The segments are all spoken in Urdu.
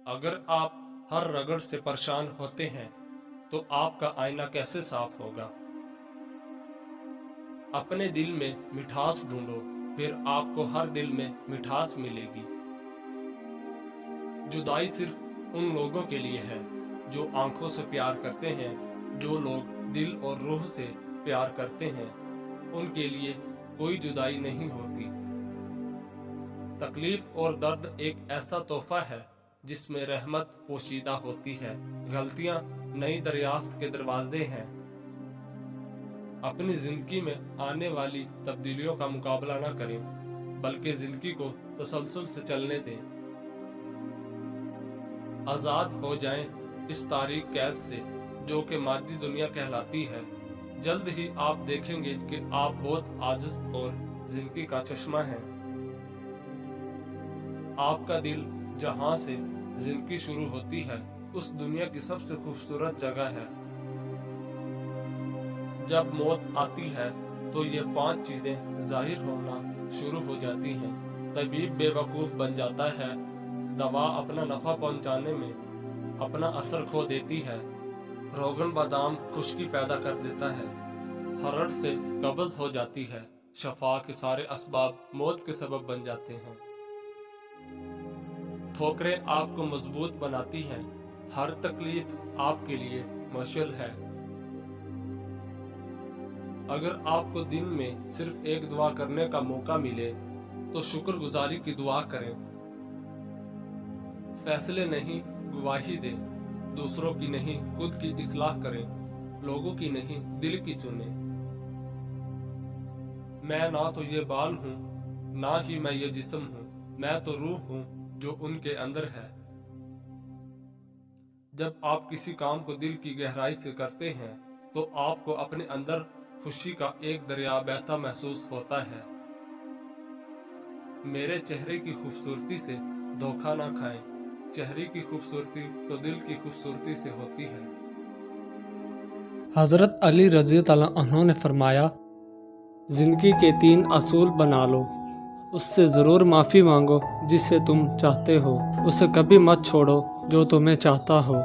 اگر آپ ہر رگڑ سے پریشان ہوتے ہیں تو آپ کا آئینہ کیسے صاف ہوگا؟ اپنے دل میں مٹھاس ڈھونڈو، پھر آپ کو ہر دل میں مٹھاس ملے گی۔ جدائی صرف ان لوگوں کے لیے ہے جو آنکھوں سے پیار کرتے ہیں۔ جو لوگ دل اور روح سے پیار کرتے ہیں ان کے لیے کوئی جدائی نہیں ہوتی۔ تکلیف اور درد ایک ایسا تحفہ ہے جس میں رحمت پوشیدہ ہوتی ہے۔ غلطیاں نئی دریافت کے دروازے ہیں۔ اپنی زندگی میں آنے والی تبدیلیوں کا مقابلہ نہ کریں، بلکہ زندگی کو تسلسل سے چلنے دیں۔ آزاد ہو جائیں اس تاریک قید سے جو کہ مادی دنیا کہلاتی ہے۔ جلد ہی آپ دیکھیں گے کہ آپ بہت عاجز اور زندگی کا چشمہ ہیں۔ آپ کا دل جہاں سے زندگی شروع ہوتی ہے اس دنیا کی سب سے خوبصورت جگہ ہے۔ جب موت آتی ہے تو یہ 5 چیزیں ظاہر ہونا شروع ہو جاتی ہیں۔ طبیب بے وقوف بن جاتا ہے، دوا اپنا نفع پہنچانے میں اپنا اثر کھو دیتی ہے، روغن بادام خشکی پیدا کر دیتا ہے، ہرڑ سے قبض ہو جاتی ہے، شفا کے سارے اسباب موت کے سبب بن جاتے ہیں۔ ٹھوکریں آپ کو مضبوط بناتی ہیں، ہر تکلیف آپ کے لیے مشعل ہے۔ اگر آپ کو دن میں صرف ایک دعا کرنے کا موقع ملے تو شکر گزاری کی دعا کریں۔ فیصلے نہیں گواہی دیں، دوسروں کی نہیں خود کی اصلاح کریں، لوگوں کی نہیں دل کی چنیں۔ میں نہ تو یہ بال ہوں نہ ہی میں یہ جسم ہوں، میں تو روح ہوں جو ان کے اندر ہے۔ جب آپ کسی کام کو دل کی گہرائی سے کرتے ہیں تو آپ کو اپنے اندر خوشی کا ایک دریا بہتا محسوس ہوتا ہے۔ میرے چہرے کی خوبصورتی سے دھوکہ نہ کھائیں، چہرے کی خوبصورتی تو دل کی خوبصورتی سے ہوتی ہے۔ حضرت علی رضی اللہ عنہ نے فرمایا، زندگی کے 3 اصول بنا لو، اس سے ضرور معافی مانگو جسے تم چاہتے ہو، اسے کبھی مت چھوڑو جو تمہیں چاہتا ہو،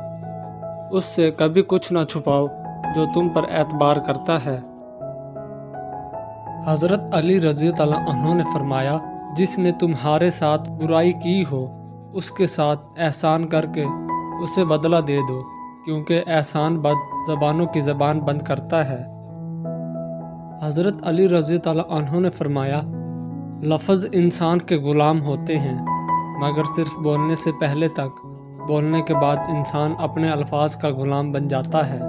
اس سے کبھی کچھ نہ چھپاؤ جو تم پر اعتبار کرتا ہے۔ حضرت علی رضی اللہ عنہ نے فرمایا، جس نے تمہارے ساتھ برائی کی ہو اس کے ساتھ احسان کر کے اسے بدلہ دے دو، کیونکہ احسان بد زبانوں کی زبان بند کرتا ہے۔ حضرت علی رضی اللہ عنہ نے فرمایا، لفظ انسان کے غلام ہوتے ہیں مگر صرف بولنے سے پہلے تک، بولنے کے بعد انسان اپنے الفاظ کا غلام بن جاتا ہے۔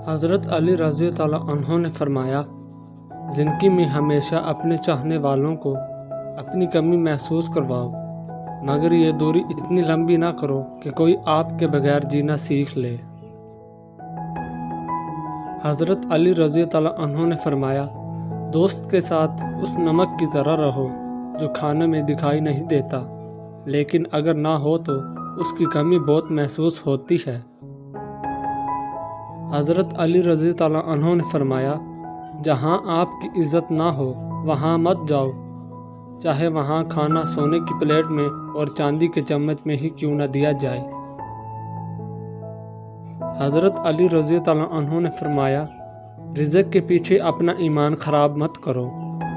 حضرت علی رضی اللہ عنہ نے فرمایا، زندگی میں ہمیشہ اپنے چاہنے والوں کو اپنی کمی محسوس کرواؤ، مگر یہ دوری اتنی لمبی نہ کرو کہ کوئی آپ کے بغیر جینا سیکھ لے۔ حضرت علی رضی اللہ عنہ نے فرمایا، دوست کے ساتھ اس نمک کی طرح رہو جو کھانے میں دکھائی نہیں دیتا لیکن اگر نہ ہو تو اس کی کمی بہت محسوس ہوتی ہے۔ حضرت علی رضی اللہ عنہ نے فرمایا، جہاں آپ کی عزت نہ ہو وہاں مت جاؤ، چاہے وہاں کھانا سونے کی پلیٹ میں اور چاندی کے چمچ میں ہی کیوں نہ دیا جائے۔ حضرت علی رضی اللہ عنہ نے فرمایا، رزق کے پیچھے اپنا ایمان خراب مت کرو،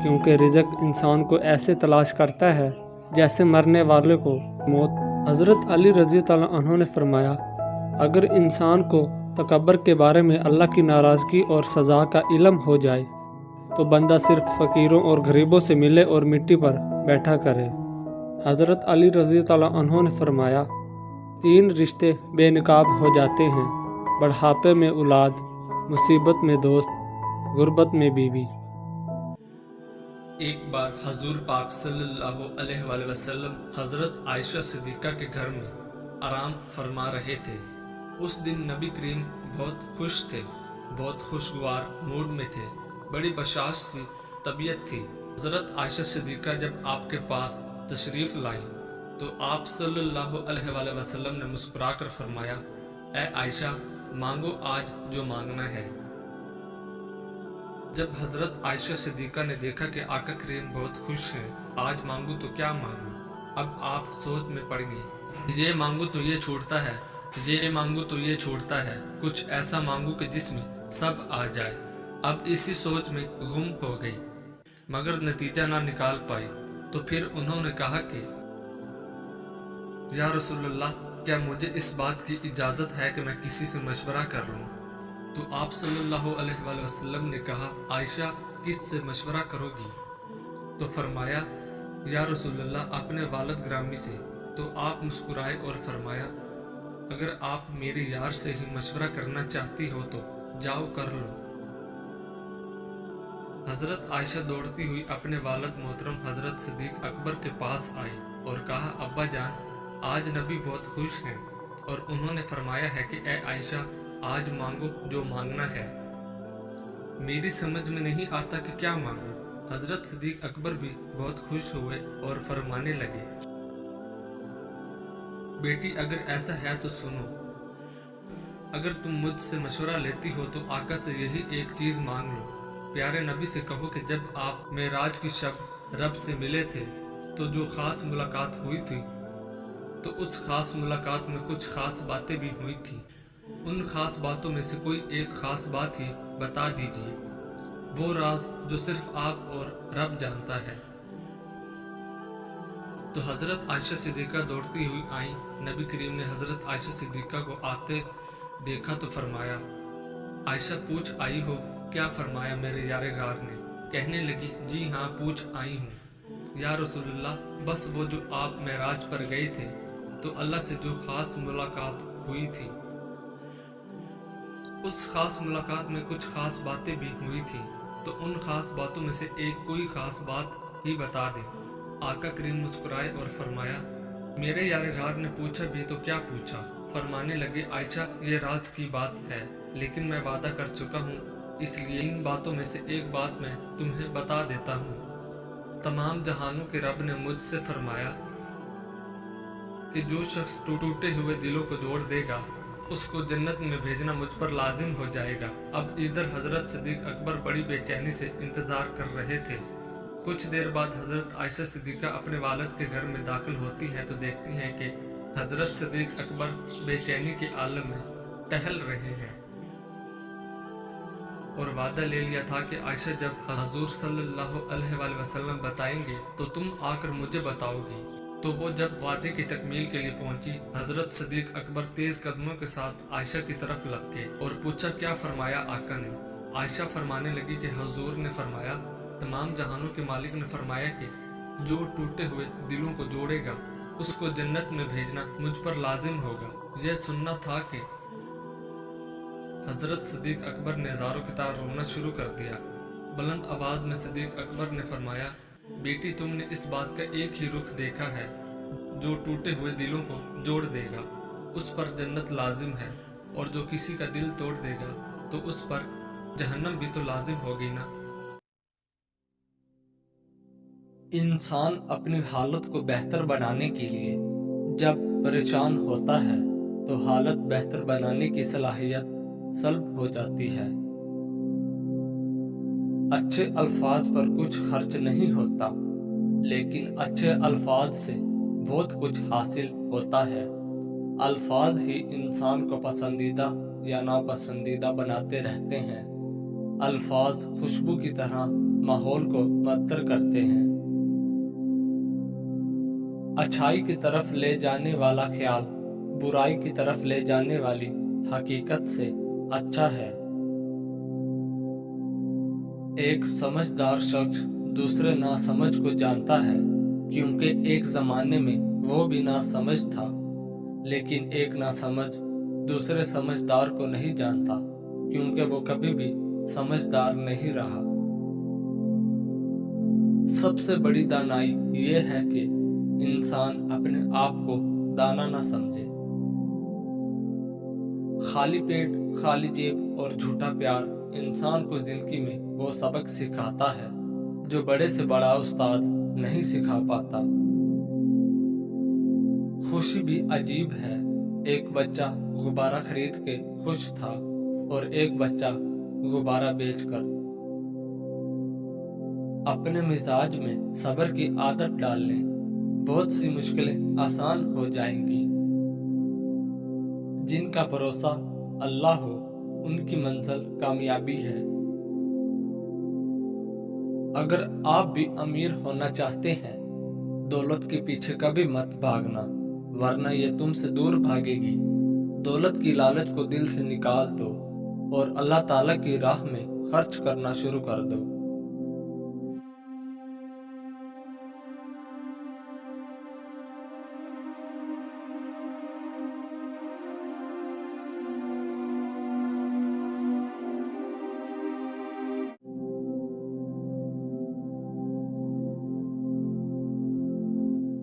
کیونکہ رزق انسان کو ایسے تلاش کرتا ہے جیسے مرنے والے کو موت۔ حضرت علی رضی اللہ عنہ نے فرمایا، اگر انسان کو تکبر کے بارے میں اللہ کی ناراضگی اور سزا کا علم ہو جائے تو بندہ صرف فقیروں اور غریبوں سے ملے اور مٹی پر بیٹھا کرے۔ حضرت علی رضی اللہ عنہ نے فرمایا، 3 رشتے بے نقاب ہو جاتے ہیں، بڑھاپے میں اولاد، مصیبت میں دوست، غربت میں بیوی۔ ایک بار حضور پاک صلی اللہ علیہ وآلہ وسلم حضرت عائشہ صدیقہ کے گھر میں آرام فرما رہے تھے۔ اس دن نبی کریم بہت خوش تھے، بہت خوشگوار موڈ میں تھے، بڑی بشاش سی طبیعت تھی۔ حضرت عائشہ صدیقہ جب آپ کے پاس تشریف لائیں تو آپ صلی اللہ علیہ وآلہ وسلم نے مسکرا کر فرمایا، اے عائشہ، مانگو آج جو مانگنا ہے۔ جب حضرت عائشہ صدیقہ نے دیکھا کہ آقا کریم بہت خوش ہیں، آج مانگو تو کیا مانگو، اب آپ سوچ میں پڑ گئی، یہ مانگو تو یہ چھوٹتا ہے، یہ مانگو تو یہ چھوٹتا ہے، کچھ ایسا مانگو کہ جس میں سب آ جائے۔ اب اسی سوچ میں گم ہو گئی مگر نتیجہ نہ نکال پائی، تو پھر انہوں نے کہا کہ یا رسول اللہ، کیا مجھے اس بات کی اجازت ہے کہ میں کسی سے مشورہ کر لوں؟ تو آپ صلی اللہ علیہ وآلہ وسلم نے کہا، عائشہ کس سے مشورہ کرو گی؟ تو فرمایا، یا رسول اللہ، اپنے والد گرامی سے۔ تو آپ مسکرائے اور فرمایا، اگر آپ میرے یار سے ہی مشورہ کرنا چاہتی ہو تو جاؤ کر لو۔ حضرت عائشہ دوڑتی ہوئی اپنے والد محترم حضرت صدیق اکبر کے پاس آئی اور کہا، ابا جان، آج نبی بہت خوش ہیں اور انہوں نے فرمایا ہے کہ اے عائشہ، آج مانگو جو مانگنا ہے۔ میری سمجھ میں نہیں آتا کہ کیا مانگوں۔ حضرت صدیق اکبر بھی بہت خوش ہوئے اور فرمانے لگے، بیٹی، اگر ایسا ہے تو سنو، اگر تم مجھ سے مشورہ لیتی ہو تو آقا سے یہی ایک چیز مانگ لو۔ پیارے نبی سے کہو کہ جب آپ معراج کی شب رب سے ملے تھے تو جو خاص ملاقات ہوئی تھی، تو اس خاص ملاقات میں کچھ خاص باتیں بھی ہوئی تھیں۔ ان خاص باتوں میں سے کوئی ایک خاص بات ہی بتا دیجیے، وہ راز جو صرف آپ اور رب جانتا ہے۔ تو حضرت عائشہ صدیقہ دوڑتی ہوئی آئیں۔ نبی کریم نے حضرت عائشہ صدیقہ کو آتے دیکھا تو فرمایا، عائشہ پوچھ آئی ہو؟ کیا فرمایا میرے یار غار نے؟ کہنے لگی، جی ہاں، پوچھ آئی ہوں یا رسول اللہ، بس وہ جو آپ معراج پر گئے تھے تو اللہ سے جو خاص ملاقات ہوئی تھی، اس خاص ملاقات میں کچھ خاص باتیں بھی ہوئی تھیں، تو ان خاص باتوں میں سے ایک کوئی خاص بات ہی بتا دیں۔ آقا کریم مسکرائے اور فرمایا، میرے یار غار نے پوچھا بھی تو کیا پوچھا؟ فرمانے لگے، عائشہ، یہ راز کی بات ہے، لیکن میں وعدہ کر چکا ہوں، اس لیے ان باتوں میں سے ایک بات میں تمہیں بتا دیتا ہوں۔ تمام جہانوں کے رب نے مجھ سے فرمایا کہ جو شخص ٹوٹے ہوئے دلوں کو جوڑ دے گا، اس کو جنت میں بھیجنا مجھ پر لازم ہو جائے گا۔ اب ادھر حضرت صدیق اکبر بڑی بے چینی سے انتظار کر رہے تھے۔ کچھ دیر بعد حضرت عائشہ صدیقہ اپنے والد کے گھر میں داخل ہوتی ہیں تو دیکھتی ہیں کہ حضرت صدیق اکبر بے چینی کے عالم میں ٹہل رہے ہیں، اور وعدہ لے لیا تھا کہ عائشہ جب حضور صلی اللہ علیہ وآلہ وسلم بتائیں گے تو تم آ کر مجھے بتاؤ گی۔ تو وہ جب وعدے کی تکمیل کے لیے پہنچی، حضرت صدیق اکبر تیز قدموں کے ساتھ عائشہ کی طرف لپکے اور پوچھا، کیا فرمایا آقا نے؟ عائشہ فرمانے لگی کہ حضور نے فرمایا، تمام جہانوں کے مالک نے فرمایا کہ جو ٹوٹے ہوئے دلوں کو جوڑے گا، اس کو جنت میں بھیجنا مجھ پر لازم ہوگا۔ یہ سننا تھا کہ حضرت صدیق اکبر نے زاروں کی طرح رونا شروع کر دیا۔ بلند آواز میں صدیق اکبر نے فرمایا، بیٹی، تم نے اس بات کا ایک ہی رخ دیکھا ہے، جو ٹوٹے ہوئے دلوں کو جوڑ دے گا اس پر جنت لازم ہے، اور جو کسی کا دل توڑ دے گا تو اس پر جہنم بھی تو لازم ہوگی نا۔ انسان اپنی حالت کو بہتر بنانے کے لیے جب پریشان ہوتا ہے تو حالت بہتر بنانے کی صلاحیت سلب ہو جاتی ہے۔ اچھے الفاظ پر کچھ خرچ نہیں ہوتا، لیکن اچھے الفاظ سے بہت کچھ حاصل ہوتا ہے۔ الفاظ ہی انسان کو پسندیدہ یا ناپسندیدہ بناتے رہتے ہیں۔ الفاظ خوشبو کی طرح ماحول کو معطر کرتے ہیں۔ اچھائی کی طرف لے جانے والا خیال برائی کی طرف لے جانے والی حقیقت سے اچھا ہے۔ ایک سمجھدار شخص دوسرے ناسمجھ کو جانتا ہے، کیونکہ ایک زمانے میں وہ بھی ناسمجھ تھا، لیکن ایک ناسمجھ دوسرے سمجھدار کو نہیں جانتا، کیونکہ وہ کبھی بھی سمجھدار نہیں رہا۔ سب سے بڑی دانائی یہ ہے کہ انسان اپنے آپ کو دانا نہ سمجھے۔ خالی پیٹ، خالی جیب اور جھوٹا پیار انسان کو زندگی میں وہ سبق سکھاتا ہے جو بڑے سے بڑا استاد نہیں سکھا پاتا۔ خوشی بھی عجیب ہے۔ ایک بچہ غبارہ خرید کے خوش تھا اور ایک بچہ غبارہ بیچ کر۔ اپنے مزاج میں صبر کی عادت ڈال لیں، بہت سی مشکلیں آسان ہو جائیں گی۔ جن کا بھروسہ اللہ ہو ان کی منزل کامیابی ہے۔ اگر آپ بھی امیر ہونا چاہتے ہیں، دولت کے پیچھے کبھی مت بھاگنا، ورنہ یہ تم سے دور بھاگے گی۔ دولت کی لالچ کو دل سے نکال دو اور اللہ تعالیٰ کی راہ میں خرچ کرنا شروع کر دو۔